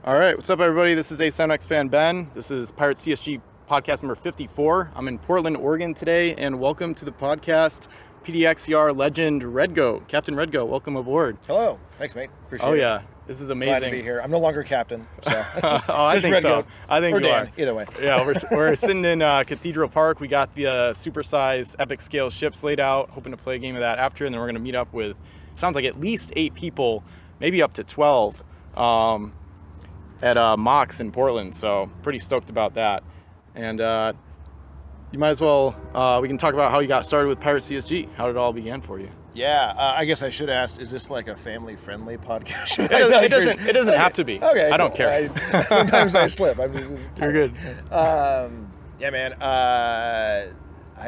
All right, what's up, everybody? This is a SoundX fan Ben. This is Pirate CSG podcast number 54. I'm in Portland, Oregon today, and welcome to the podcast, Pdxer legend Redgoat. Captain Redgoat, welcome aboard. Hello. Thanks, mate. Appreciate it. Oh yeah, this is amazing. Glad to be here. I'm no longer captain, so I think so. I think or you Dan, are. either way. Yeah, we're sitting in Cathedral Park. We got the supersized epic scale ships laid out, hoping to play a game of that after, and then we're going to meet up with, sounds like at least 8 people, maybe up to 12. At Mox in Portland, so pretty stoked about that. And you might as well, we can talk about how you got started with Pirate CSG, how it all began for you. Yeah, I guess I should ask, is this like a family-friendly podcast? It doesn't have to be. Okay, I don't care. Sometimes I slip. You're good. Yeah, man, I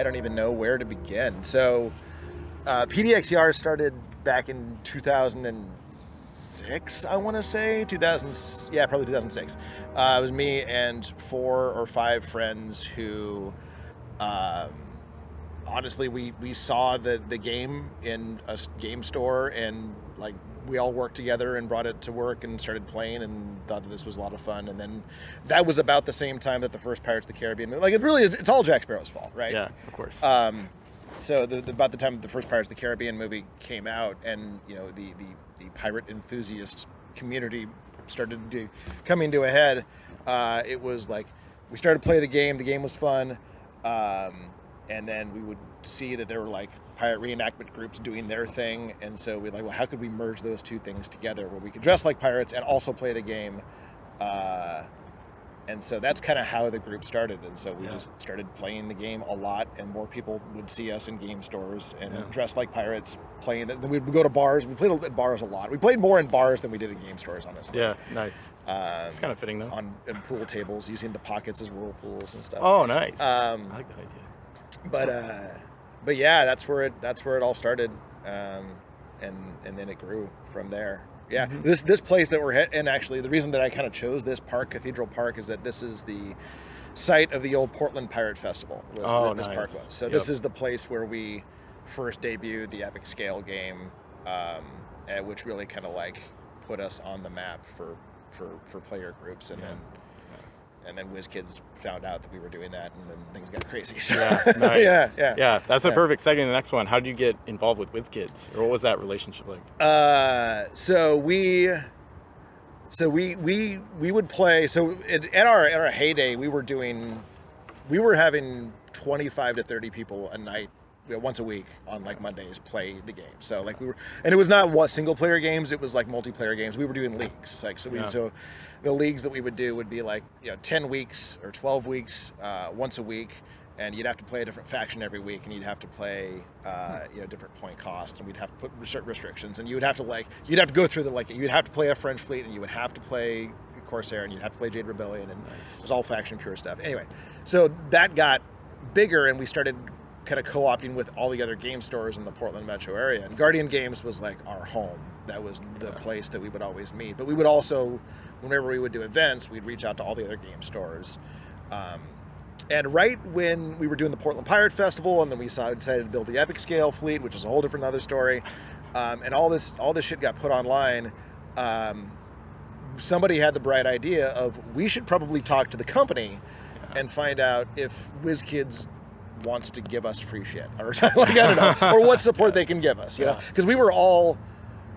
don't even know where to begin. So Pdxer started back in 2006, I want to say. Probably 2006. It was me and 4 or 5 friends who, honestly, we saw the game in a game store, and like we all worked together and brought it to work and started playing and thought that this was a lot of fun. And then that was about the same time that the first Pirates of the Caribbean movie, like it really is, it's all Jack Sparrow's fault, right? Yeah, of course. So about the time the first Pirates of the Caribbean movie came out, and you know the pirate enthusiast community started to coming to a head, it was like we started to play the game. The game was fun, and then we would see that there were like pirate reenactment groups doing their thing, and so we're like, well, how could we merge those two things together where we could dress like pirates and also play the game? And so that's kind of how the group started. And so we just started playing the game a lot, and more people would see us in game stores and dress like pirates, playing it. Then we'd go to bars. We played at bars a lot. We played more in bars than we did in game stores, honestly. Yeah, nice. It's kind of fitting, though. In pool tables, using the pockets as whirlpools and stuff. Oh, nice. I like that idea. But yeah, that's where it all started, and then it grew from there. Yeah, this place that we're in, actually, the reason that I kind of chose this park, Cathedral Park, is that this is the site of the old Portland Pirate Festival. This park was. So this is the place where we first debuted the epic scale game, which really kind of like put us on the map for player groups, and then WizKids found out that we were doing that, and then things got crazy. So, yeah, nice. Yeah. That's a perfect segue to the next one. How did you get involved with WizKids, or what was that relationship like? So we would play. So in our heyday, we were having 25 to 30 people a night, once a week on like Mondays, play the game. So like and it was not single player games, it was like multiplayer games. We were doing leagues, so the leagues that we would do would be like 10 weeks or 12 weeks, once a week, and you'd have to play a different faction every week, and you'd have to play different point cost, and we'd have to put certain restrictions, and you'd have to go through you'd have to play a French fleet, and you would have to play Corsair, and you'd have to play Jade Rebellion, and it was all faction pure stuff. Anyway, so that got bigger, and we started kind of co-opting with all the other game stores in the Portland metro area, and Guardian Games was like our home. That was the place that we would always meet, but we would also, whenever we would do events, we'd reach out to all the other game stores, and right when we were doing the Portland Pirate Festival, and then we decided to build the epic scale fleet, which is a whole different other story, and all this shit got put online. Somebody had the bright idea of, we should probably talk to the company and find out if WizKids wants to give us free shit or something, like, I don't know, or what support they can give us, you know, because we were all,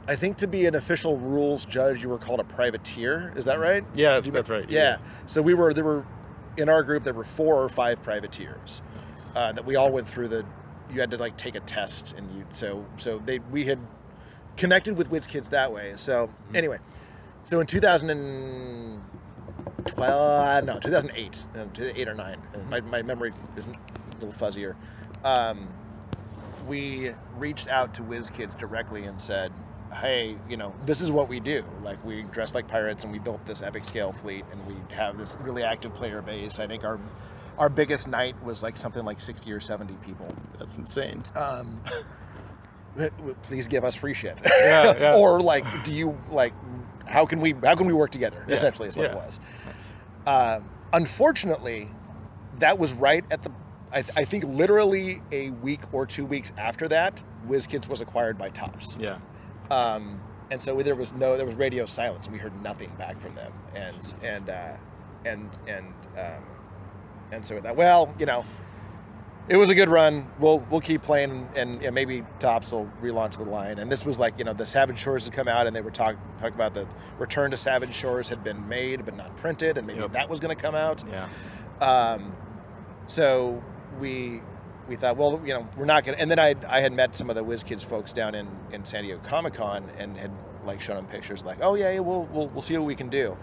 I think, to be an official rules judge, you were called a privateer. Is that right? Yeah, that's right. Yeah. So there were in our group, there were 4 or 5 privateers that we all went through you had to like take a test, and we had connected with WizKids that way. So anyway, so in 2008, 8 or 9, my memory isn't a little fuzzier. We reached out to WizKids directly and said, hey, this is what we do. Like, we dress like pirates, and we built this epic scale fleet, and we have this really active player base. I think our biggest night was like something like 60 or 70 people. That's insane. Please give us free shit. Yeah. Or like, how can we work together? Essentially, is what it was. Nice. Unfortunately, that was right at I think literally a week or 2 weeks after that, WizKids was acquired by Topps. Yeah. And so there was radio silence, and we heard nothing back from them. And so we thought, well, it was a good run. We'll keep playing, and maybe Topps will relaunch the line. And this was like, the Savage Shores had come out, and they were talking about the Return to Savage Shores had been made but not printed, and maybe that was going to come out. Yeah. So we thought, well, we're not going to. And then I had met some of the WizKids folks down in San Diego Comic-Con and had like shown them pictures, like, oh yeah, we'll see what we can do.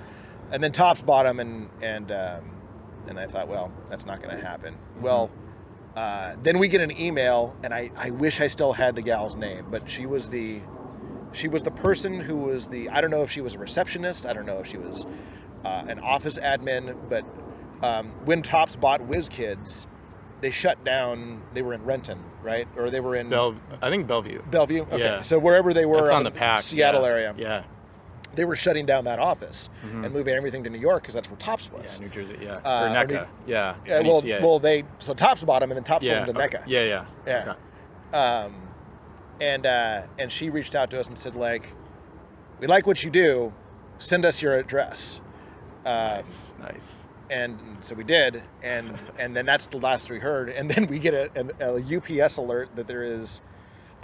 And then Topps bought them, and I thought, well, that's not going to happen. Mm-hmm. Well. Then we get an email, and I wish I still had the gal's name, but she was the person who was I don't know if she was a receptionist, I don't know if she was an office admin, but when Topps bought WizKids, they shut down. They were in Renton, right? Or they were in I think Bellevue. Bellevue? Okay. Yeah. So wherever they were, it's on the pack. Seattle area. Yeah. They were shutting down that office and moving everything to New York because that's where Topps was. Yeah, New Jersey, yeah. Or NECA, yeah. So Topps bought them, and then Topps sold them to NECA. Yeah. Okay. And she reached out to us and said, like, we like what you do, send us your address. Nice. And so we did, and then that's the last we heard. And then we get a UPS alert that there is.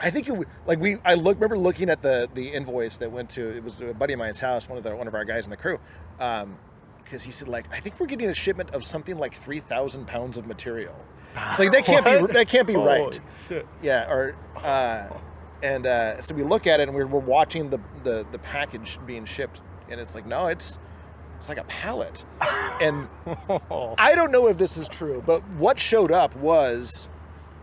I think I remember looking at the invoice that went to, it was a buddy of mine's house, one of our guys in the crew, because he said, like, I think we're getting a shipment of something like 3,000 pounds of material. Like that can't be right. Shit. Yeah. So we look at it, and we're watching the package being shipped, and it's like, no, it's like a pallet. And I don't know if this is true, but what showed up was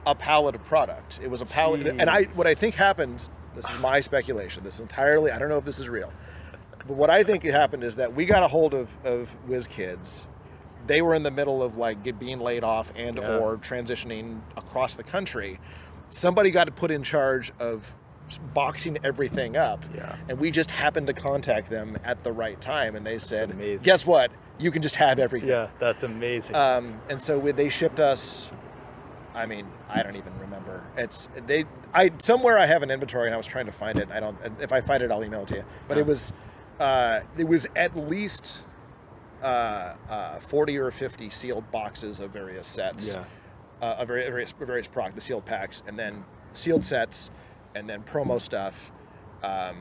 a pallet of product. It was a pallet. Jeez. And what I think happened, this is my speculation, this entirely, I don't know if this is real, but what I think happened is that we got a hold of WizKids. They were in the middle of like being laid off or transitioning across the country. Somebody got put in charge of boxing everything up, and we just happened to contact them at the right time, and they said, guess what, you can just have everything. Yeah, that's amazing. And so they shipped us, I mean, I don't even remember. Somewhere I have an inventory, and I was trying to find it. If I find it, I'll email it to you. But it was at least 40 or 50 sealed boxes of various sets, of various product, the sealed packs, and then sealed sets, and then promo stuff, and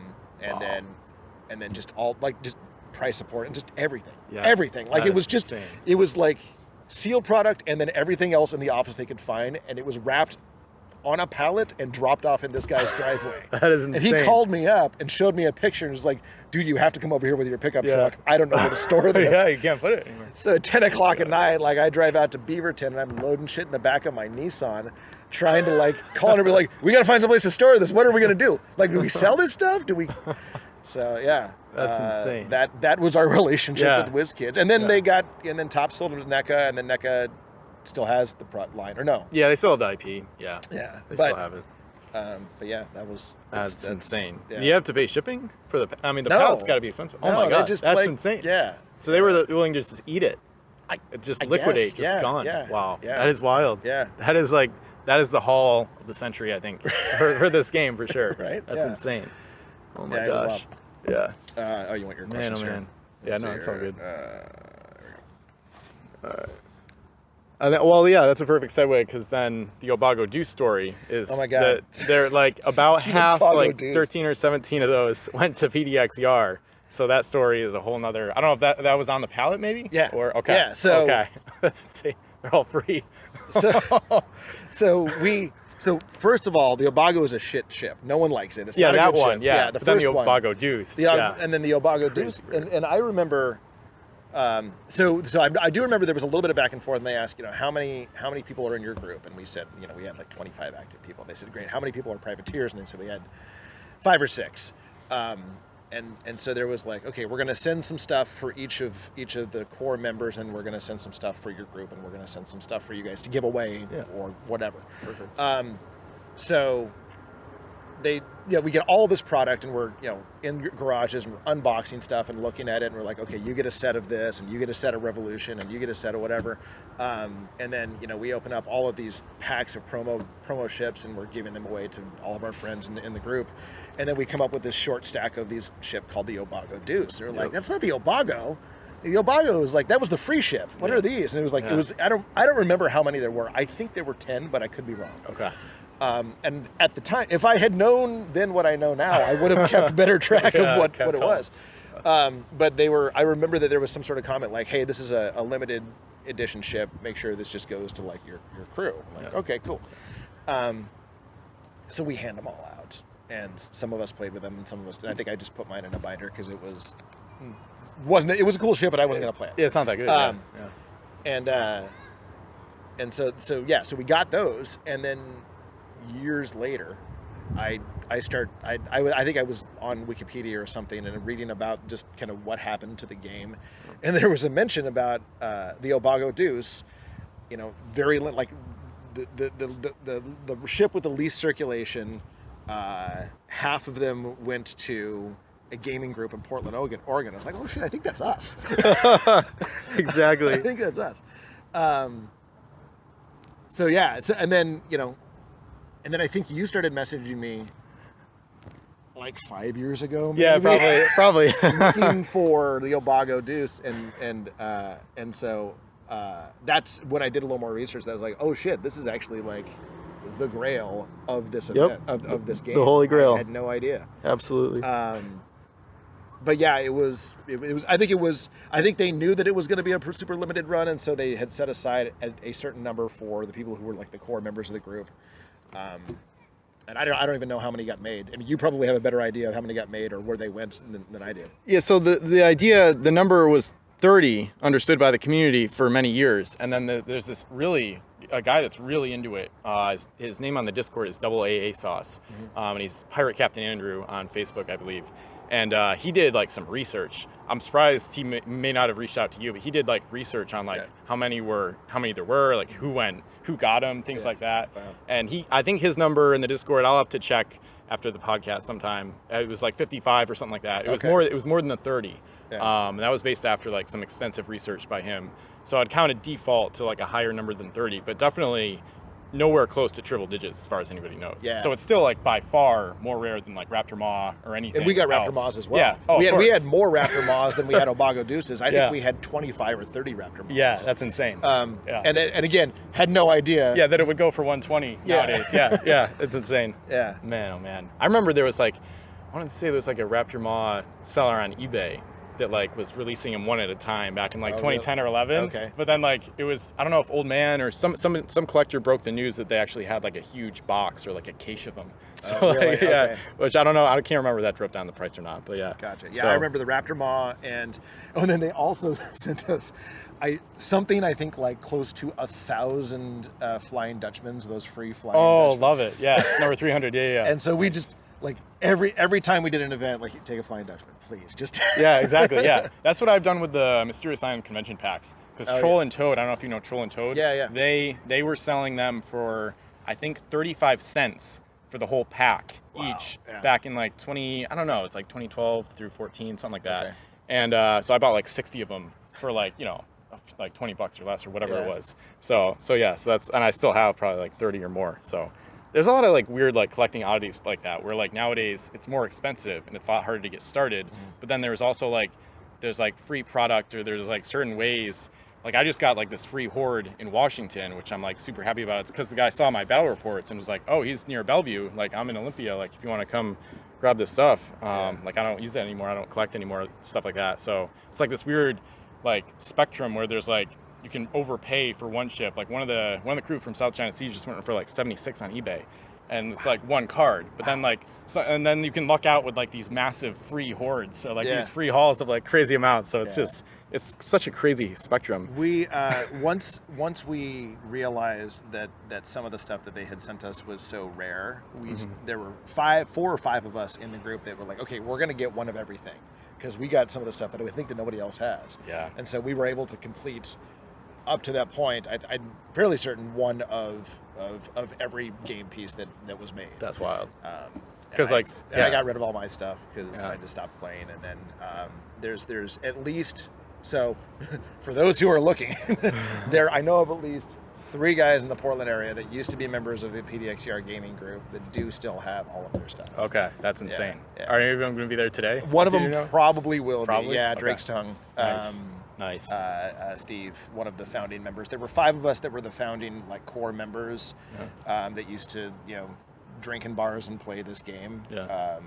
then just all like just price support and just everything, everything. Like it was just insane. It was like sealed product, and then everything else in the office they could find, and it was wrapped on a pallet and dropped off in this guy's driveway. That is insane. And he called me up and showed me a picture and was like, dude, you have to come over here with your pickup truck. I don't know where to store this. Yeah, you can't put it anywhere. So at 10 o'clock at night, like I drive out to Beaverton, and I'm loading shit in the back of my Nissan, trying to like call and be like, we got to find someplace to store this. What are we going to do? Like, do we sell this stuff? So yeah, that's insane. That was our relationship with WizKids, and then and then Topps sold them to NECA, and then NECA still has the line, or no? Yeah, they still have the IP. Yeah, they still have it. But yeah, that's insane. Yeah. You have to pay shipping for the pallet's got to be expensive. Oh my god, that's insane. Yeah. So they were willing to just eat it, just liquidate, just gone. Yeah. Wow, that is wild. Yeah, that is the haul of the century, I think, for this game for sure. Right? That's insane. Oh my gosh. Yeah. You want your questions here? Man. Yeah, no, it's all good. That's a perfect segue, because then the Obago Deuce story is that they're like about half, like 13 or 17 of those went to Pdxer. So that story is a whole nother. I don't know if that was on the pallet, maybe. Yeah. Or okay. Yeah. So okay, that's insane. They're all free. So first of all, the Obago is a shit ship. No one likes it. It's not that a good one. ship. Yeah. The but first then the one. Obago Deuce. And then the Obago Deuce. And I remember. So I do remember there was a little bit of back and forth, and they asked, how many people are in your group? And we said, we had like 25 active people. And they said, great. How many people are privateers? And they said we had 5 or 6. And so there was like, okay, we're going to send some stuff for each of the core members, and we're going to send some stuff for your group, and we're going to send some stuff for you guys to give away or whatever. Perfect. So they we get all this product, and we're in garages, and we're unboxing stuff and looking at it, and we're like, okay, you get a set of this, and you get a set of Revolution, and you get a set of whatever, and then we open up all of these packs of promo ships, and we're giving them away to all of our friends in the group, and then we come up with this short stack of these ship called the Obago Deuce. They're like, that's not the Obago. The Obago was like, that was the free ship. What are these? And it was like, I don't remember how many there were. I think there were 10, but I could be wrong. Okay. And at the time, if I had known then what I know now, I would have kept better track of what it was. But I remember that there was some sort of comment like, hey, this is a limited edition ship. Make sure this just goes to like your crew. I'm like, okay, cool. So we hand them all out, and some of us played with them, and some of us, and I think I just put mine in a binder because it was a cool ship, but I wasn't going to play it. Yeah, it's not that good. And so we got those, and then years later, I think I was on Wikipedia or something and reading about just kind of what happened to the game, and there was a mention about the Obago Deuce, very like the ship with the least circulation. Half of them went to a gaming group in Portland, Oregon. I was like, oh shit, I think that's us. Exactly. I think that's us. And then I think you started messaging me like 5 years ago. Maybe? Yeah, probably. Looking for the Obago Deuce, and so that's when I did a little more research. That I was like, oh shit, this is actually like the grail of this event, of this game. The Holy Grail. I had no idea. Absolutely. But yeah, it was. I think they knew that it was going to be a super limited run, and so they had set aside a certain number for the people who were like the core members of the group. And I don't even know how many got made. I mean, you probably have a better idea of how many got made or where they went than I do. Yeah. So the number was 30, understood by the community for many years, and then there's a guy that's really into it. His name on the Discord is AA Sauce, and he's Pirate Captain Andrew on Facebook, I believe. And he did like some research. I'm surprised he may not have reached out to you, but he did like research on like how many there were, like who went, who got them, things like that. Wow. And I think his number in the Discord, I'll have to check after the podcast sometime. It was like 55 or something like that. It was more than the 30. Yeah. And that was based after like some extensive research by him. So I'd count a default to like a higher number than 30, but definitely nowhere close to triple digits as far as anybody knows. Yeah. So it's still like by far more rare than like Raptor Maw or anything. And we got Raptor Maws as well. Yeah. We had more Raptor Maws than we had Obago Deuces. I think we had 25 or 30 Raptor Maws. Yeah, that's insane. And again, had no idea. Yeah, that it would go for 120 nowadays. Yeah, it's insane. Yeah. Man, oh man. I remember there was like, I wanted to say there was like a Raptor Maw seller on eBay that like was releasing them one at a time back in like 2010 or 11. Okay. But then like it was, I don't know if Old Man or some collector broke the news that they actually had like a huge box or like a cache of them. So really? Yeah, which I don't know, I can't remember if that drove down the price or not, but yeah. Gotcha. Yeah, so I remember the Raptor Maw, and then they also sent us something I think like close to 1,000 Flying Dutchmans, those free Flying Dutchmen. Love it. Yeah, number 300. Yeah. And so we just like every time we did an event, like, take a Flying Dutchman, please. Just yeah, exactly. Yeah, that's what I've done with the Mysterious Island convention packs. Because Troll and Toad, I don't know if you know Troll and Toad. Yeah. They were selling them for I think 35 cents for the whole pack each back in like it's like 2012 through 14, something like that. Okay. And so I bought like 60 of them for like like $20 or less or whatever it was. So that's, and I still have probably like 30 or more. So there's a lot of like weird like collecting oddities like that where like nowadays it's more expensive and it's a lot harder to get started. But then there's also like there's like free product, or there's like certain ways. Like I just got like this free horde in Washington, which I'm like super happy about. It's because the guy saw my battle reports and was like, oh, he's near Bellevue, like I'm in Olympia, like if you want to come grab this stuff. Like I don't use it anymore, I don't collect anymore, stuff like that. So it's like this weird like spectrum where there's like you can overpay for one ship. Like one of the crew from South China Sea just went for like 76 on eBay, and it's like one card. But then like and then you can luck out with like these massive free hordes, so like these free hauls of like crazy amounts. So it's just it's such a crazy spectrum. We once we realized that some of the stuff that they had sent us was so rare, there were 4 or 5 of us in the group that were like, okay, we're gonna get one of everything, because we got some of the stuff that we think that nobody else has. Yeah. And so we were able to complete, up to that point, I'm fairly certain, one of every game piece that was made. That's wild. Because like, and I got rid of all my stuff because Yeah. I just stopped playing. And then there's at least, so for those who are looking, I know of at least 3 guys in the Portland area that used to be members of the Pdxer gaming group that do still have all of their stuff. Okay, that's insane. Yeah. Are any of them going to be there today? One of Do them you know? probably will Probably? be. Yeah, Okay. Drake's Tongue. Nice. Nice. Steve, one of the founding members. There were 5 of us that were the founding core members that used to drink in bars and play this game. Yeah.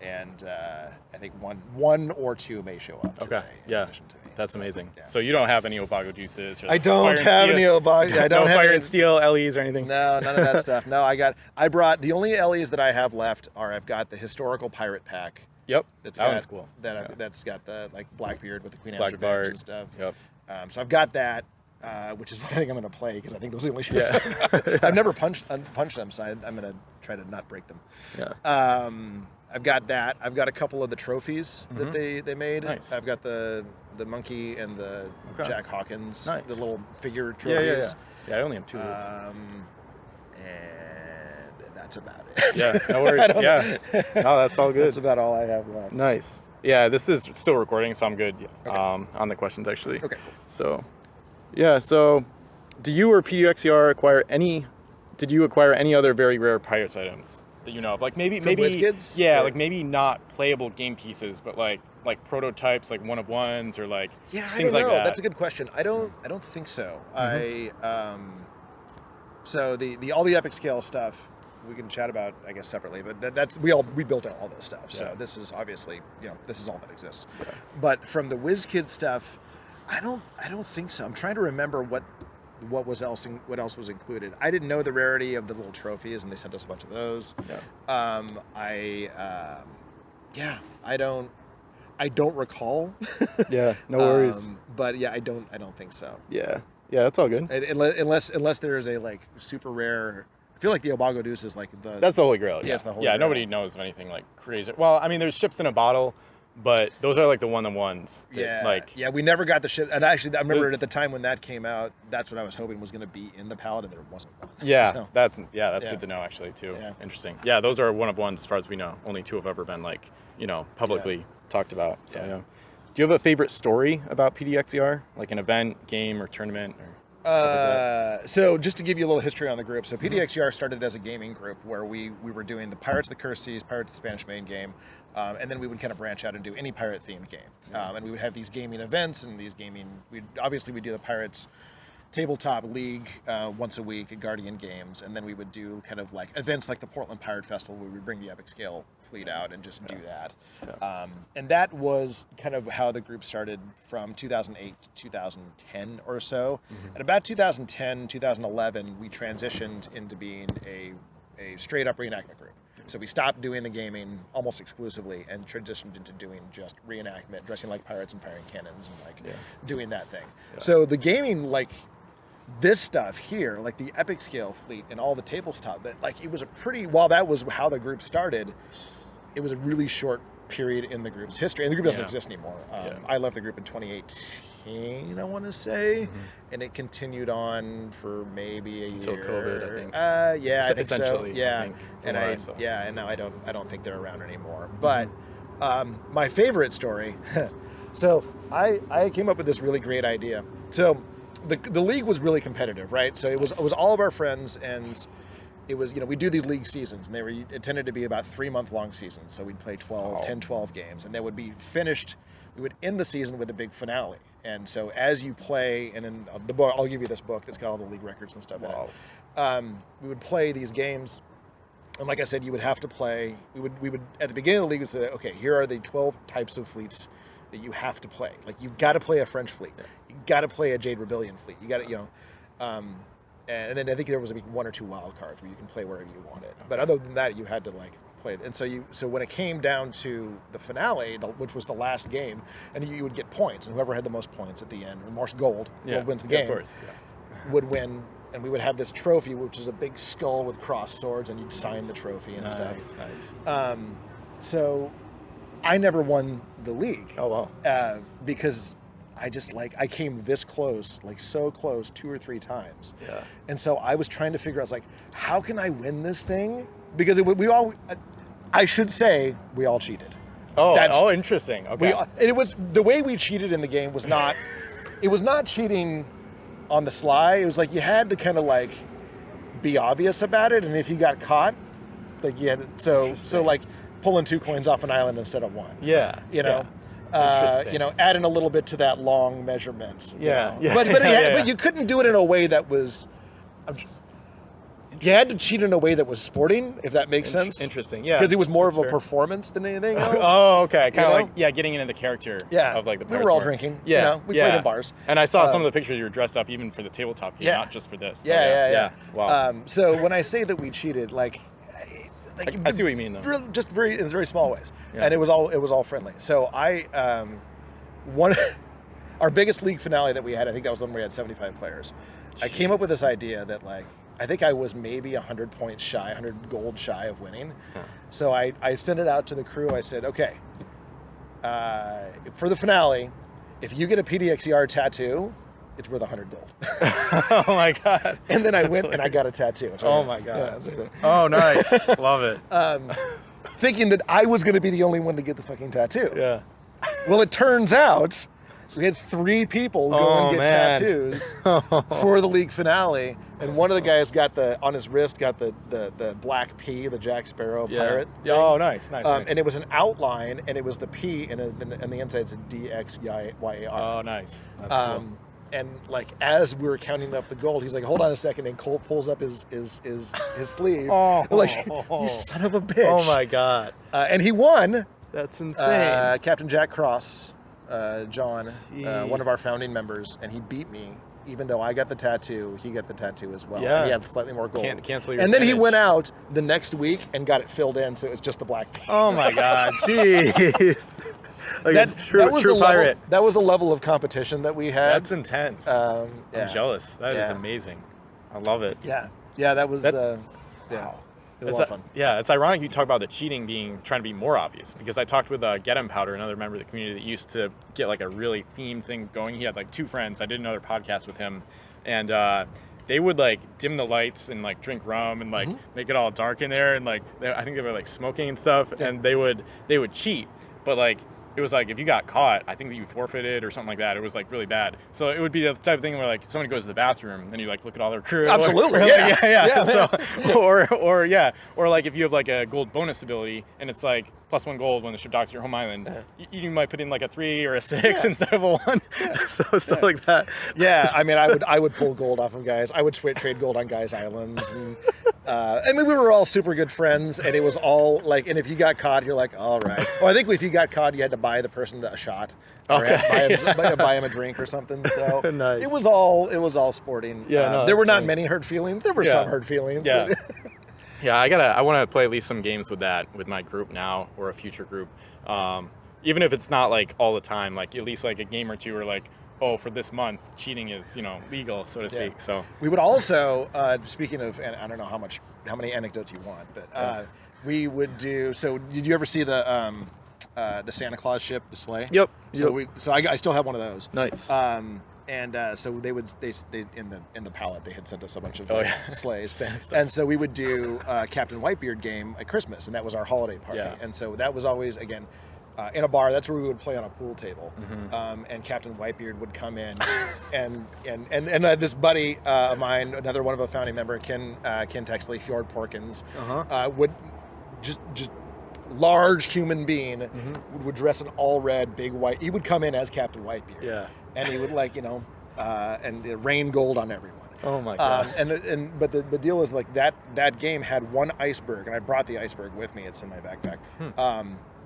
And I think one or 2 may show up today. In addition to me. That's amazing. Yeah. So you don't have any Obago juices? Or I don't have any Obago. I don't have Fire any and Steel LEs or anything? No, none of that stuff. No, I brought the only LEs that I have left are I've got the historical pirate pack. Yep. That's That one's cool. That's got the Blackbeard with the Queen Black Anne's Bart. revenge and stuff. Yep. So I've got that, which is what I think I'm going to play because I think those are the only ships Yeah. I've got. I've never punched them, so I'm going to try to not break them. Yeah. I've got that. I've got a couple of the trophies that they made. Nice. I've got the monkey and the Jack Hawkins, Nice. the little figure trophies. Yeah, I only have 2 of those. And that's about it. Yeah, no worries. Yeah. No, that's all good. That's about all I have left. Nice. Yeah, this is still recording, so I'm good Okay. on the questions actually. Okay, cool. So, yeah. So, do you or Pdxer acquire any other very rare Pirates items that you know of? Like maybe WizKids? yeah, Or- like maybe not playable game pieces, but like prototypes, like one of ones, or like things I don't like know. that. That's a good question. I don't think so. Mm-hmm. So the all the epic scale stuff we can chat about, I guess, separately. But that's we built out all this stuff. So Yeah. this is obviously this is all that exists. Yeah. But from the WizKid stuff, I don't think so. I'm trying to remember what else was included. I didn't know the rarity of the little trophies, and they sent us a bunch of those. Yeah. I don't recall. Yeah. No worries. But yeah, I don't think so. Yeah. Yeah. That's all good. Unless there is a super rare. I feel like the Obago Deuce is That's the Holy Grail. Yeah, Yeah. it's the Holy Yeah. Grail. Nobody knows of anything like crazy. Well, I mean, there's ships in a bottle, but those are like the one-on-ones. Yeah, we never got the ship. And actually, I remember There's- at the time when that came out, that's what I was hoping was going to be in the palette, and there wasn't one. Yeah, So, that's Yeah. good to know actually too. Yeah. Interesting. Yeah, those are one of ones as far as we know. Only 2 have ever been publicly talked about. So Yeah. yeah. Do you have a favorite story about Pdxer, like an event, game, or tournament? Or so just to give you a little history on the group, so PDXR started as a gaming group where we were doing the Pirates of the Cursed Seas, Pirates of the Spanish Main game, and then we would kind of branch out and do any pirate themed game. And we would have these gaming events and these we'd do the Pirates tabletop league once a week at Guardian Games, and then we would do kind of like events like the Portland Pirate Festival where we would bring the epic scale fleet out and just do that. And that was kind of how the group started from 2008 to 2010 or so. At about 2010, 2011, we transitioned into being a straight up reenactment group. So we stopped doing the gaming almost exclusively and transitioned into doing just reenactment, dressing like pirates and firing cannons and doing that thing. So the gaming, this stuff here, like the epic scale fleet and all the tabletop, that it was while that was how the group started, it was a really short period in the group's history, and the group doesn't exist anymore. I left the group in 2018, I want to say, and it continued on for maybe a year. Until COVID, I think. I think so. Essentially, Yeah, I think, and and now I don't think they're around anymore. But my favorite story. So I came up with this really great idea. So the league was really competitive, right? So it was all of our friends, and it was, we do these league seasons, and it tended to be about 3-month-long seasons. So we'd play 10, 12 games, and they would be finished. We would end the season with a big finale. And so as you play, and in the book, I'll give you this book that's got all the league records and stuff in it. We would play these games, and like I said, you would have to play. We would at the beginning of the league would say, okay, here are the 12 types of fleets that you have to play. Like, you've got to play a French fleet. You got to play a Jade Rebellion fleet. You got to, and then I think there was 1 or 2 wild cards where you can play wherever you wanted. But other than that, you had to play it. And so when it came down to the finale, which was the last game, and you would get points, and whoever had the most points at the end, or more gold wins the game, of course. would win. And we would have this trophy, which is a big skull with crossed swords, and you'd sign the trophy and stuff. Nice. So I never won the league. Oh wow. Because I came this close, so close 2 or 3 times. Yeah. And so I was trying to figure out, how can I win this thing? Because I should say we all cheated. Oh, interesting. Okay. It was the way we cheated in the game was not. It was not cheating on the sly. It was like you had to kind of like be obvious about it, and if you got caught, like you had so like pulling 2 coins off an island instead of 1. Yeah. You know. Interesting. Adding a little bit to that long measurement. Yeah. But you couldn't do it in a way that was. You had to cheat in a way that was sporting, if that makes sense. Interesting, yeah. Because it was more That's of a fair. performance than anything else. Oh, okay. Kind of like, getting into the character of like the we Pirates were all more. drinking. Yeah. You know, we played in bars. And I saw some of the pictures you were dressed up even for the tabletop game, not just for this. So, yeah. Wow. So when I say that we cheated, like I see what you mean, though. Just in very small ways. Yeah. And it was all friendly. So our biggest league finale that we had, I think that was when we had 75 players. Jeez. I came up with this idea that like, I think I was maybe 100 points shy, 100 gold shy of winning. Huh. So I sent it out to the crew. I said, okay, for the finale, if you get a Pdxer tattoo, it's worth 100 gold. Oh my God. And then I went and I got a tattoo. Oh my God. Yeah, oh, nice. Love it. Thinking that I was going to be the only one to get the fucking tattoo. Yeah. Well, it turns out we had 3 people go and get tattoos for the league finale, and one of the guys got on his wrist got the black P, the Jack Sparrow pirate. Yeah. Oh, nice. And it was an outline, and it was the P, and the inside said DXYAR. Oh, nice. That's cool. And like as we were counting up the gold, he's like, "Hold on a second," and Cole pulls up his sleeve. Like, you son of a bitch! Oh my God! And he won. That's insane. Captain Jack Cross, John, one of our founding members, and he beat me. Even though I got the tattoo, he got the tattoo as well. Yeah. And he had slightly more gold. Can't cancel your And then he advantage. went out the next week and got it filled in, so it was just the black paint. Oh my God! Jeez. Like that was true the pirate. That was the level of competition that we had. That's intense. I'm jealous. That is amazing. I love it. Yeah. That was. Wow. It was a lot of fun. Yeah, it's ironic you talk about the cheating trying to be more obvious, because I talked with Get 'em Powder, another member of the community that used to get like a really themed thing going. He had like 2 friends. I did another podcast with him, and they would like dim the lights and like drink rum and like make it all dark in there, and like I think they were like smoking and stuff, and they would cheat, but like. It was like if you got caught, I think that you forfeited or something like that. It was like really bad. So it would be the type of thing where like somebody goes to the bathroom and you like look at all their crew. Absolutely, yeah. So or like if you have like a gold bonus ability and it's like +1 gold when the ship docks your home island, you might put in like a 3 or a 6 instead of a 1. So stuff like that. Yeah, I mean, I would pull gold off of guys. I would trade gold on guys' islands, and I mean, we were all super good friends, and it was all like, and if you got caught, you're like, all right. Well, I think if you got caught, you had to buy the person a shot, or buy him a drink or something. So nice. It was all sporting. Yeah, there were not many hurt feelings. There were some hurt feelings. Yeah. Yeah, I want to play at least some games with my group now or a future group. Even if it's not like all the time, like at least like a game or two, or like, oh, for this month, cheating is, legal, so to speak. So we would also, speaking of, and I don't know how many anecdotes you want, but we would do. So did you ever see the Santa Claus ship, the sleigh? Yep. So I still have one of those. Nice. So they in the pallet they had sent us a bunch of sleighs, stuff. And so we would do Captain Whitebeard game at Christmas, and that was our holiday party. Yeah. And so that was always in a bar. That's where we would play on a pool table. And Captain Whitebeard would come in, and this buddy of mine, another one of a founding member, Ken Texley, Fjord Porkins, would just large human being would dress in all red, big white. He would come in as Captain Whitebeard. Yeah. And he would and rain gold on everyone. Oh my God. But the deal is like that game had one iceberg, and I brought the iceberg with me. It's in my backpack.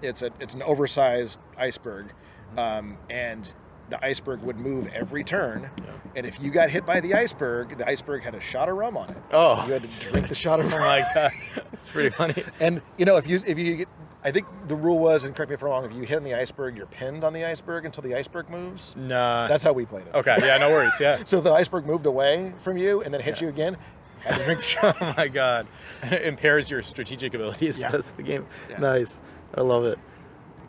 It's an oversized iceberg, and the iceberg would move every turn. Yeah. And if you got hit by the iceberg had a shot of rum on it. Oh. You had to drink the shot of rum. Oh my God. That's pretty funny. And if you get, I think the rule was, and correct me if I'm wrong, if you hit on the iceberg, you're pinned on the iceberg until the iceberg moves. Nah. That's how we played it. Okay, yeah, no worries, yeah. So if the iceberg moved away from you and then hit you again, had to drink the shot. Oh my God. It impairs your strategic abilities. Yeah. That's the game. Yeah. Nice. I love it.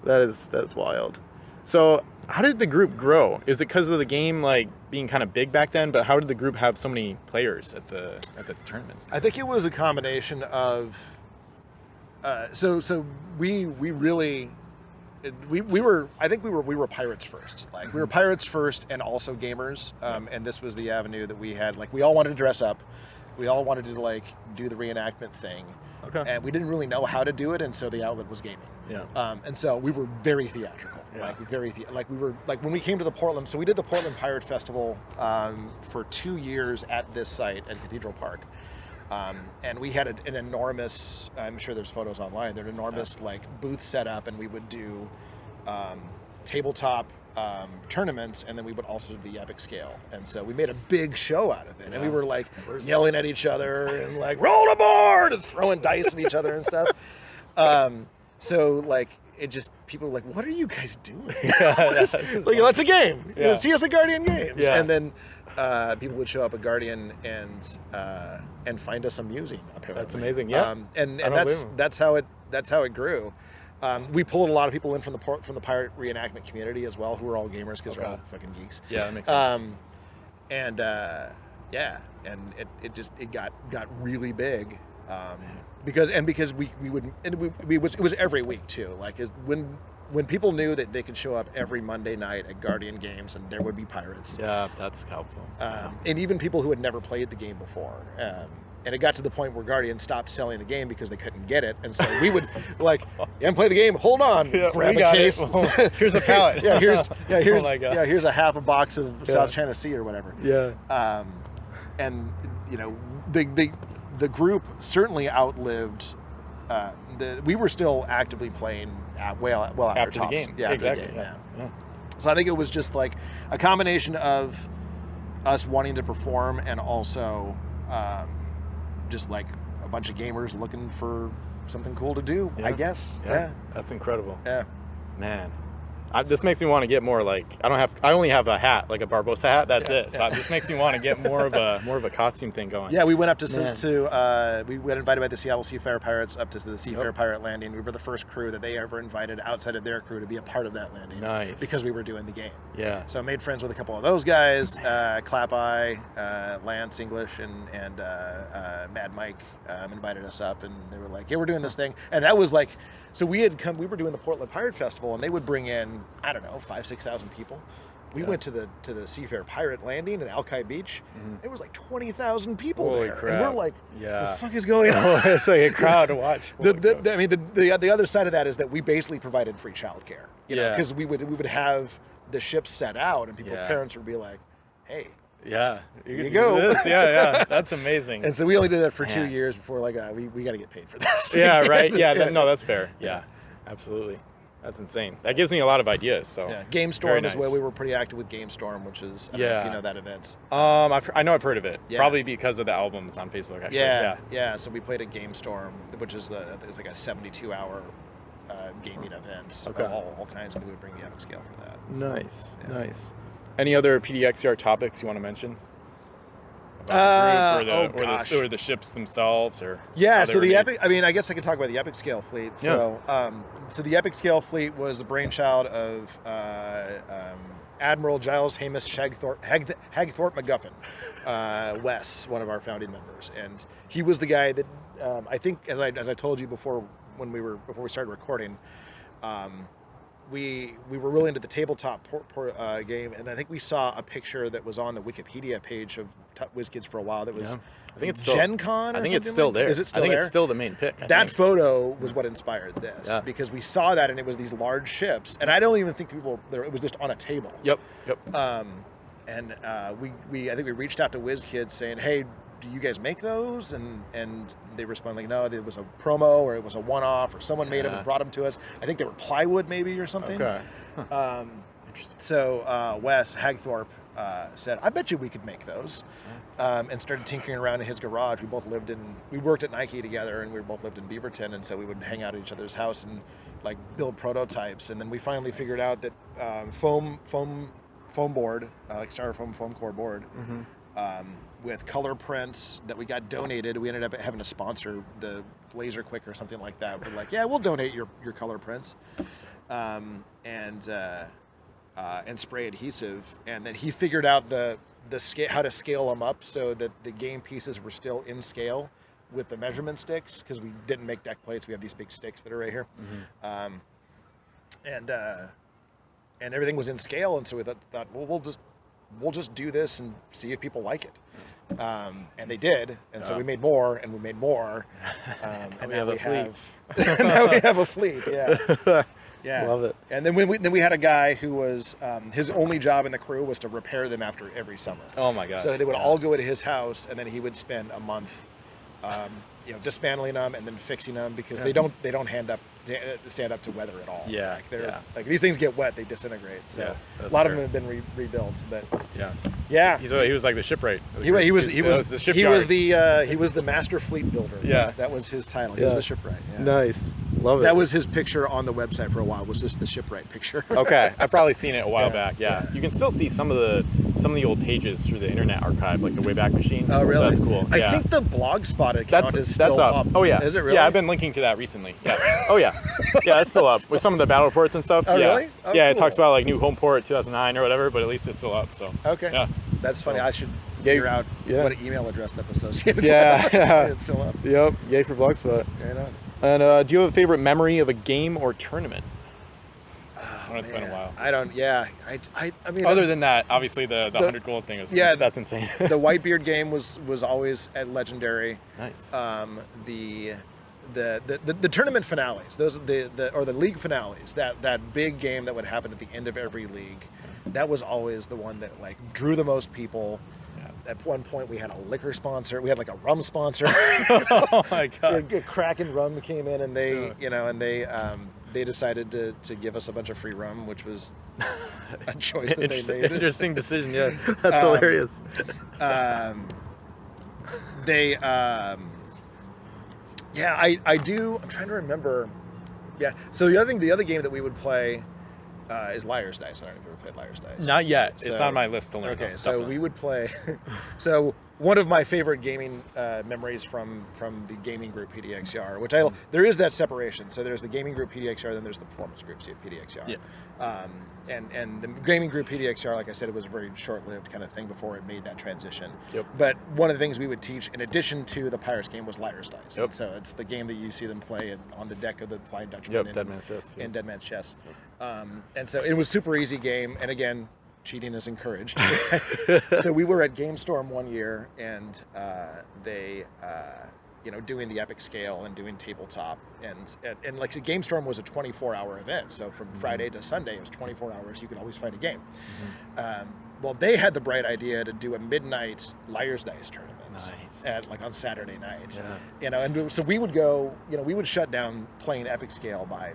That's wild. So how did the group grow? Is it because of the game like being kind of big back then? But how did the group have so many players at the tournaments? I think it was a combination of So we really. We were pirates first. Like we were pirates first and also gamers. And this was the avenue that we had. Like we all wanted to dress up. We all wanted to like do the reenactment thing. Okay. And we didn't really know how to do it, and so the outlet was gaming. Yeah. And so we were very theatrical. Yeah. Like we were like when we came to the Portland. So we did the Portland Pirate Festival for 2 years at this site at Cathedral Park. And we had an enormous, I'm sure there's photos online, there's an enormous like booth set up, and we would do tabletop tournaments, and then we would also do the epic scale. And so we made a big show out of it. And we were like yelling at each other and like, roll the board, and throwing dice at each other and stuff. So like, it just, people were like, what are you guys doing? Like, it's a game. Yeah. See us at Guardian Games. Yeah. And then people would show up at Guardian and find us amusing. Apparently, That's amazing. Yeah, and that's how it grew. We pulled a lot of people in from the pirate reenactment community as well, who were all gamers because they're all fucking geeks. Yeah, that makes sense. And it got really big. Because it was every week too. Like when people knew that they could show up every Monday night at Guardian Games and there would be pirates. Yeah, that's helpful. And even people who had never played the game before. And it got to the point where Guardian stopped selling the game because they couldn't get it. And so we would like, you haven't played the game, hold on, grab a case. Here's a pallet. here's Oh here's a half a box of South China Sea or whatever. Yeah. And you know, the group certainly outlived. We were still actively playing well after the game. Yeah, exactly. The game, Yeah. So I think it was just like a combination of us wanting to perform and also just like a bunch of gamers looking for something cool to do. Yeah. I guess. Yeah. That's incredible. Yeah. Man. This makes me want to get more like I only have a hat, like a Barbosa hat. That's it. So this makes me want to get more of a costume thing going. Yeah, we went up we got invited by the Seattle Seafarer Pirates up to the Seafarer Pirate Landing. We were the first crew that they ever invited outside of their crew to be a part of that landing. Nice. Because we were doing the game. Yeah. So I made friends with a couple of those guys, Clap Eye, Lance English, and Mad Mike invited us up, and they were like, yeah, we're doing this thing. And that was like, so we were doing the Portland Pirate Festival, and they would bring in, I don't know, 5,000-6,000 people. We went to the Seafarer Pirate Landing at Alki Beach. There was like 20,000 people Holy there. crap. And we're like, yeah. the fuck is going on? It's like a crowd to watch. The other side of that is that we basically provided free childcare. You know, Yeah. because we would have the ships set out, and parents would be like, hey, Yeah. you go. This. Yeah. That's amazing. And so we only did that for 2 years before like, we got to get paid for this. Yeah, right. Yeah, no, that's fair. Yeah, absolutely. That's insane. That gives me a lot of ideas. So yeah, Game Storm as well. We were pretty active with Game Storm, which is I don't know if you know that event. I know I've heard of it. Yeah. Probably because of the albums on Facebook. Actually. Yeah. So we played at Game Storm, which is it was like a 72-hour gaming event. Okay. All kinds, and we would bring the epic scale for that. Nice, nice. Any other Pdxer topics you want to mention? About the group or the ships themselves, or so the epic. I mean, I guess I could talk about the epic scale fleet. So, so the epic scale fleet was the brainchild of Admiral Giles Hagthorpe McGuffin, Wes, one of our founding members, and he was the guy that I think, as I told you before we started recording. We were really into the tabletop game, and I think we saw a picture that was on the Wikipedia page of WizKids for a while. That was, I think it's still Gen Con. I think it's still there. Is it still there? I think it's still the main pick. That photo was what inspired this, because we saw that, and it was these large ships, and I don't even think it was just on a table. Yep. And I think we reached out to WizKids saying, hey, do you guys make those? And they responded like, no, it was a promo, or it was a one-off, or someone made them and brought them to us. I think they were plywood maybe or something. Okay. Huh. Interesting. So Wes Hagthorpe said, I bet you we could make those, and started tinkering around in his garage. We worked at Nike together, and we both lived in Beaverton, and so we would hang out at each other's house and like build prototypes. And then we finally figured out that foam board, like styrofoam foam core board, with color prints that we got donated. We ended up having to sponsor the Laser Quick or something like that. We're like, yeah, we'll donate your color prints, and spray adhesive. And then he figured out the scale, how to scale them up so that the game pieces were still in scale with the measurement sticks because we didn't make deck plates. We have these big sticks that are right here, and everything was in scale. And so we thought, well, we'll just do this and see if people like it. And they did, and so we made more, and we made more, and now we have now we have a fleet. Yeah. Yeah, love it. And then we had a guy who was his only job in the crew was to repair them after every summer. Oh my god! So they would all go to his house, and then he would spend a month, dismantling them and then fixing them because they don't stand up to weather at all. Yeah, like these things get wet, they disintegrate. So a lot of them have been rebuilt, but yeah. He was like the shipwright. He was the shipyard. He was the master fleet builder. Yeah, that was his title. He was the shipwright. Yeah. Nice, love it. That was his picture on the website for a while. Was just the shipwright picture. Okay, I've probably seen it a while back. Yeah, you can still see some of the old pages through the Internet Archive, like the Wayback Machine. Oh, really? So that's cool. I think the Blogspot account is still up. Oh yeah. Is it really? Yeah, I've been linking to that recently. Yeah. Oh yeah. Yeah, it's still up with some of the battle reports and stuff. Oh yeah. Really? Oh, yeah, cool. It talks about like new home port 2009 or whatever, but at least it's still up. So. Okay. Yeah. That's funny. I should figure out what email address that's associated with. Yeah. It's still up. Yep. Yay for Blogspot. Right on. And do you have a favorite memory of a game or tournament? It's been a while. I don't. Yeah. I mean. Other than that, obviously the 100 gold thing is that's insane. The Whitebeard game was always at legendary. Nice. The tournament finales, the league finales, that big game that would happen at the end of every league, that was always the one that like drew the most people. Yeah. At one point we had a liquor sponsor, we had like a rum sponsor. Oh my god! Kraken Rum came in and they decided to give us a bunch of free rum, which was a choice that they made. Interesting decision. Yeah, that's hilarious. Yeah, I do. I'm trying to remember. Yeah. So the other game that we would play is Liar's Dice. I don't know if you've ever played Liar's Dice. Not yet. So, it's on my list to learn. Okay, so we would play. So one of my favorite gaming memories from the gaming group Pdxer, which there is that separation. So there's the gaming group Pdxer, then there's the performance group Pdxer. Yeah. And the gaming group Pdxer, like I said, it was a very short-lived kind of thing before it made that transition. Yep. But one of the things we would teach, in addition to the Pirates game, was Liar's Dice. Yep. So it's the game that you see them play on the deck of the Flying Dutchman. Yep, Dead Man's Chest. In Dead Man's Chest. Yep. And so it was super easy game, and again, cheating is encouraged. So we were at GameStorm one year, and they, doing the epic scale and doing tabletop, and like so GameStorm was a 24-hour event. So from Friday to Sunday, it was 24 hours. You could always find a game. Well, they had the bright idea to do a midnight Liar's Dice tournament. Nice. On Saturday night. Yeah. And so we would go. We would shut down playing epic scale by,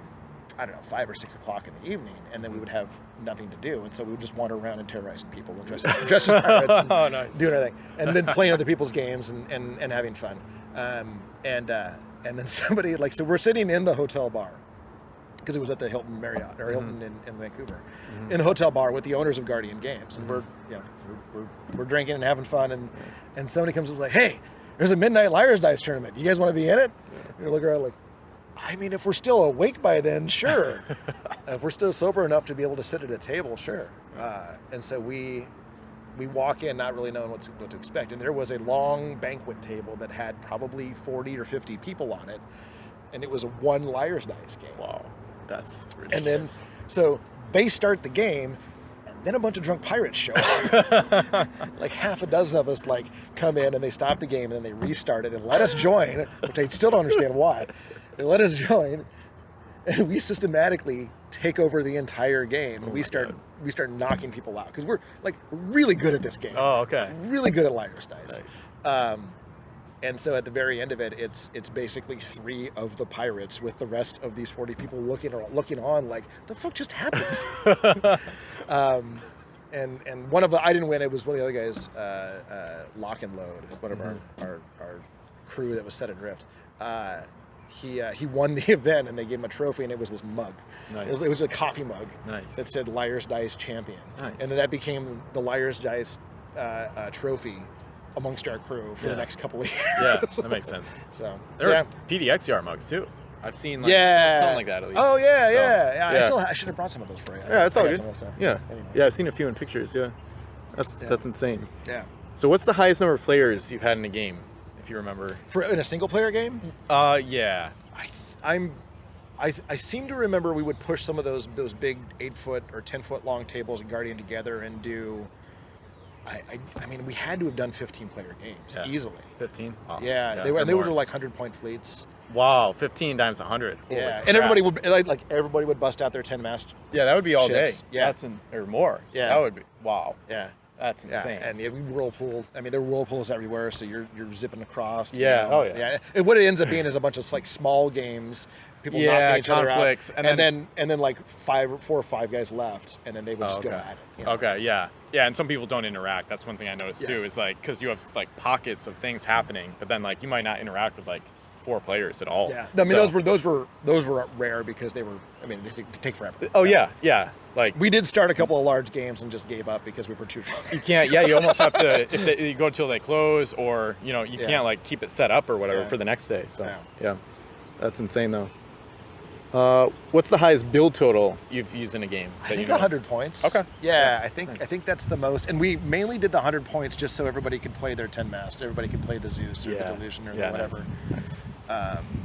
I don't know, 5 or 6 o'clock in the evening, and then we would have nothing to do, and so we would just wander around and terrorizing people dressed as pirates and nice. doing everything, and then playing other people's games and having fun. And then somebody so we're sitting in the hotel bar because it was at the Hilton Marriott or Hilton in Vancouver, in the hotel bar with the owners of Guardian Games, and we're drinking and having fun, and somebody comes and is like, "Hey, there's a midnight Liar's Dice tournament. You guys want to be in it?" And you look around like, I mean, if we're still awake by then, sure. If we're still sober enough to be able to sit at a table, sure. And so we walk in not really knowing what to expect. And there was a long banquet table that had probably 40 or 50 people on it. And it was a one Liar's Dice game. Wow, that's ridiculous. And then, so they start the game, and then a bunch of drunk pirates show up. Like half a dozen of us come in, and they stop the game, and then they restart it and let us join, which I still don't understand why. They let us join, and we systematically take over the entire game. And we start knocking people out because we're really good at this game. Oh, okay. Really good at Liar's Dice. Nice. And so at the very end of it, it's basically 3 of the pirates with the rest of these 40 people looking on like, the fuck just happened? And one of the, I didn't win. It was one of the other guys, Lock and Load, one of our crew that was set adrift. He won the event, and they gave him a trophy, and it was this mug. Nice. It was a coffee mug. Nice. That said Liar's Dice Champion. Nice. And then that became the Liar's Dice trophy amongst our crew for the next couple of years. Yeah, that makes sense. So there are PDXer mugs too. I've seen something like that at least. Oh yeah. I should have brought some of those for you. Yeah, it's all good. Yeah. Anyway. Yeah, I've seen a few in pictures. Yeah, that's insane. Yeah. So what's the highest number of players you've had in a game? if you remember. In a single player game? Yeah. I seem to remember we would push some of those big 8-foot or 10-foot long tables in Guardian together and do. I mean, we had to have done 15-player games easily. 15? Wow. Yeah, they were like 100-point fleets. Wow, 15 times 100. Yeah, and everybody would everybody would bust out their 10-mast. Yeah, that would be all ships. day. Yeah, or more. Yeah, that would be wow. Yeah, that's insane. Yeah. And we whirlpools. I mean, there were whirlpools everywhere, so you're zipping across. Yeah. You know? Oh yeah. Yeah. And what it ends up being is a bunch of like small games. People knocking each other out, and then like 4 or 5 guys left, and then they would just go at it. You know? Okay, yeah, and some people don't interact. That's one thing I noticed too. Is like because you have like pockets of things happening, but then like you might not interact with like 4 players at all. Yeah, I mean those were rare because they were. I mean, they take forever. Oh yeah. Like we did start a couple of large games and just gave up because we were too drunk. You can't. Yeah, you almost have to. If you go until they close, or you can't like keep it set up or whatever for the next day. So yeah, that's insane though. What's the highest build total you've used in a game? I think 100 points. Okay. Yeah, I think that's the most. And we mainly did the 100 points just so everybody could play their 10-mast. Everybody could play the Zeus or the Delusion or whatever. Nice.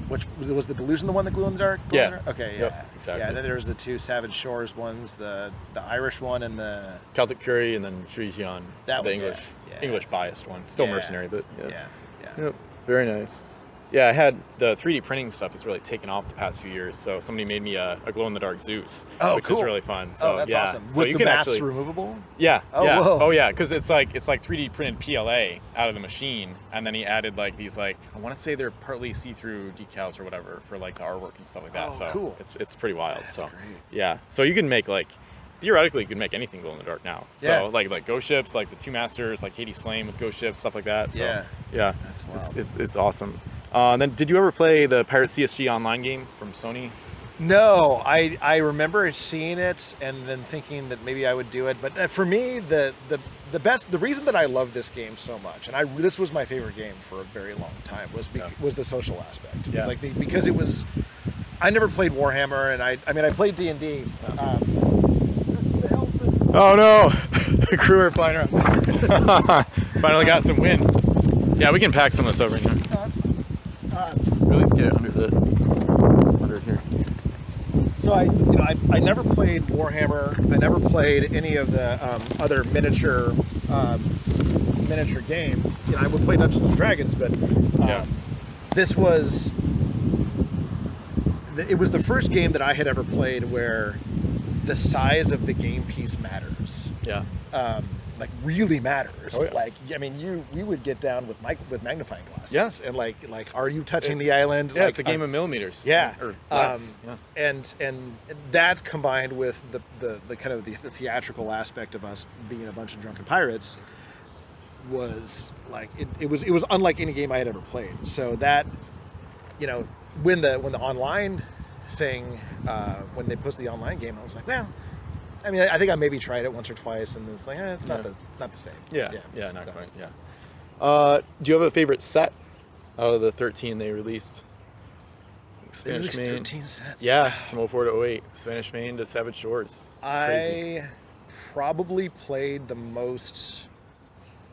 Which was the Delusion the one that glue in the dark? Okay. Yeah. Yep, exactly. Yeah. And then there was the 2 Savage Shores ones, the Irish one and the Celtic Fury, and then Shrijian, the English biased one. Still mercenary, but yeah. Yep. Very nice. Yeah, I had the 3D printing stuff has really taken off the past few years. So somebody made me a glow-in-the-dark Zeus, which is really fun. So that's awesome. So With the maps removable? Yeah. Whoa. Oh yeah, because it's like 3D printed PLA out of the machine, and then he added like these I want to say they're partly see-through decals or whatever for like the artwork and stuff like that. So cool. It's pretty wild. That's so great. yeah, so you can make theoretically you can make anything glow in the dark now. So like ghost ships, like the 2 masters, like Hades Flame with ghost ships, stuff like that. So, yeah. That's wild. It's awesome. Then did you ever play the Pirate CSG online game from Sony? No, I remember seeing it and then thinking that maybe I would do it. But for me, the reason that I love this game so much, and this was my favorite game for a very long time, was the social aspect. Yeah. Because it was. I never played Warhammer, and I played D&D. Oh no, the crew are flying around. Finally got some wind. Yeah, we can pack some of this over in here. Really get it under here. So I never played Warhammer. I never played any of the other miniature games. I would play Dungeons and Dragons, but this was it was the first game that I had ever played where the size of the game piece matters. Yeah. Like really matters. Oh, yeah. Like we would get down with magnifying glasses. Yes. And like are you touching the island? Yeah, it's a game of millimeters. Yeah. Or less. And that combined with the kind of the theatrical aspect of us being a bunch of drunken pirates was like it was unlike any game I had ever played. So that when the online thing when they posted the online game, I was like, well, I mean, I think I maybe tried it once or twice, and it's like, it's not the same. Yeah, not quite. Yeah. Do you have a favorite set out of the 13 they released? Spanish Main. 13 sets. Yeah, from 04 to 08. Spanish Main to Savage Shores. It's crazy. I probably played the most.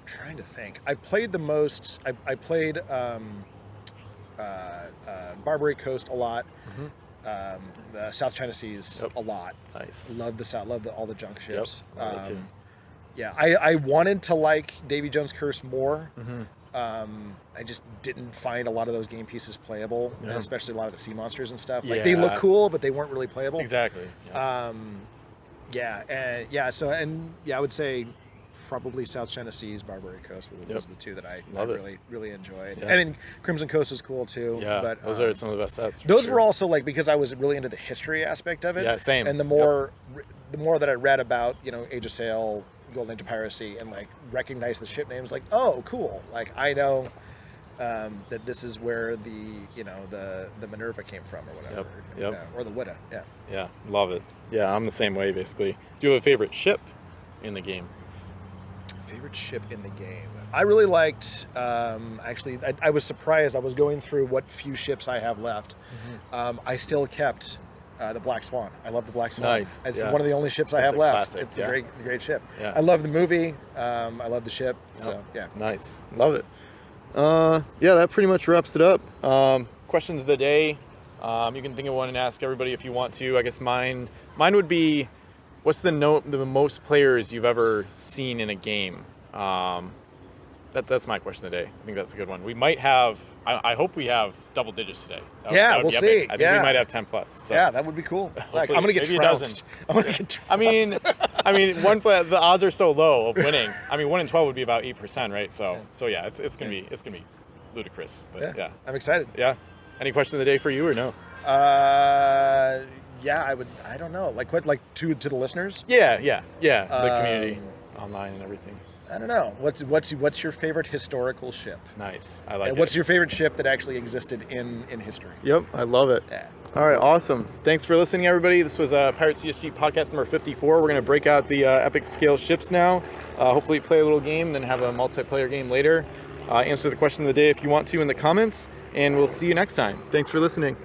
I'm trying to think. I played the most. I played Barbary Coast a lot. Mm-hmm. The South China Seas a lot. Nice. Love all the junk ships. Yep. Too. Yeah, I wanted to like Davy Jones' Curse more. Mm-hmm. I just didn't find a lot of those game pieces playable, and especially a lot of the sea monsters and stuff. Like Yeah. they look cool, but they weren't really playable. Exactly. I would say probably South China Seas, Barbary Coast were the 2 that I really enjoyed. Yeah. And then Crimson Coast was cool too. Yeah, but those are some of the best sets. Those were also like because I was really into the history aspect of it. Yeah, same. And the more that I read about Age of Sail, Golden Age of Piracy, and like recognized the ship names, like oh cool, like I know that this is where the Minerva came from or whatever. Yep. Or the Witta. Yeah. Yeah, love it. Yeah, I'm the same way basically. Do you have a favorite ship in the game? Favorite ship in the game. I really liked. Actually, I was surprised. I was going through what few ships I have left. Mm-hmm. I still kept the Black Swan. I love the Black Swan. Nice. It's one of the only ships I have left. Classic. It's a great ship. Yeah. I love the movie. I love the ship. So yeah. Nice. Love it. Yeah, that pretty much wraps it up. Questions of the day. You can think of one and ask everybody if you want to. I guess mine would be, what's the most players you've ever seen in a game? That's my question of the day. I think that's a good one. We might have, I hope we have double digits today. That would be we'll epic. see. I think we might have 10 plus. So. Yeah, that would be cool. Like, I'm gonna get trounced. I'm gonna get trounced. I mean, the odds are so low of winning. I mean, 1 in 12 would be about 8%, right? So yeah, it's gonna be ludicrous. But yeah, I'm excited. Yeah. Any question of the day for you or no? Yeah, I don't know. Like what? Like to the listeners? Yeah. The community, online and everything. I don't know. What's your favorite historical ship? Nice. I like it. What's your favorite ship that actually existed in history? Yep, I love it. Yeah. All right, awesome. Thanks for listening, everybody. This was Pirate CSG podcast number 54. We're going to break out the epic scale ships now. Hopefully play a little game, then have a multiplayer game later. Answer the question of the day if you want to in the comments, and we'll see you next time. Thanks for listening.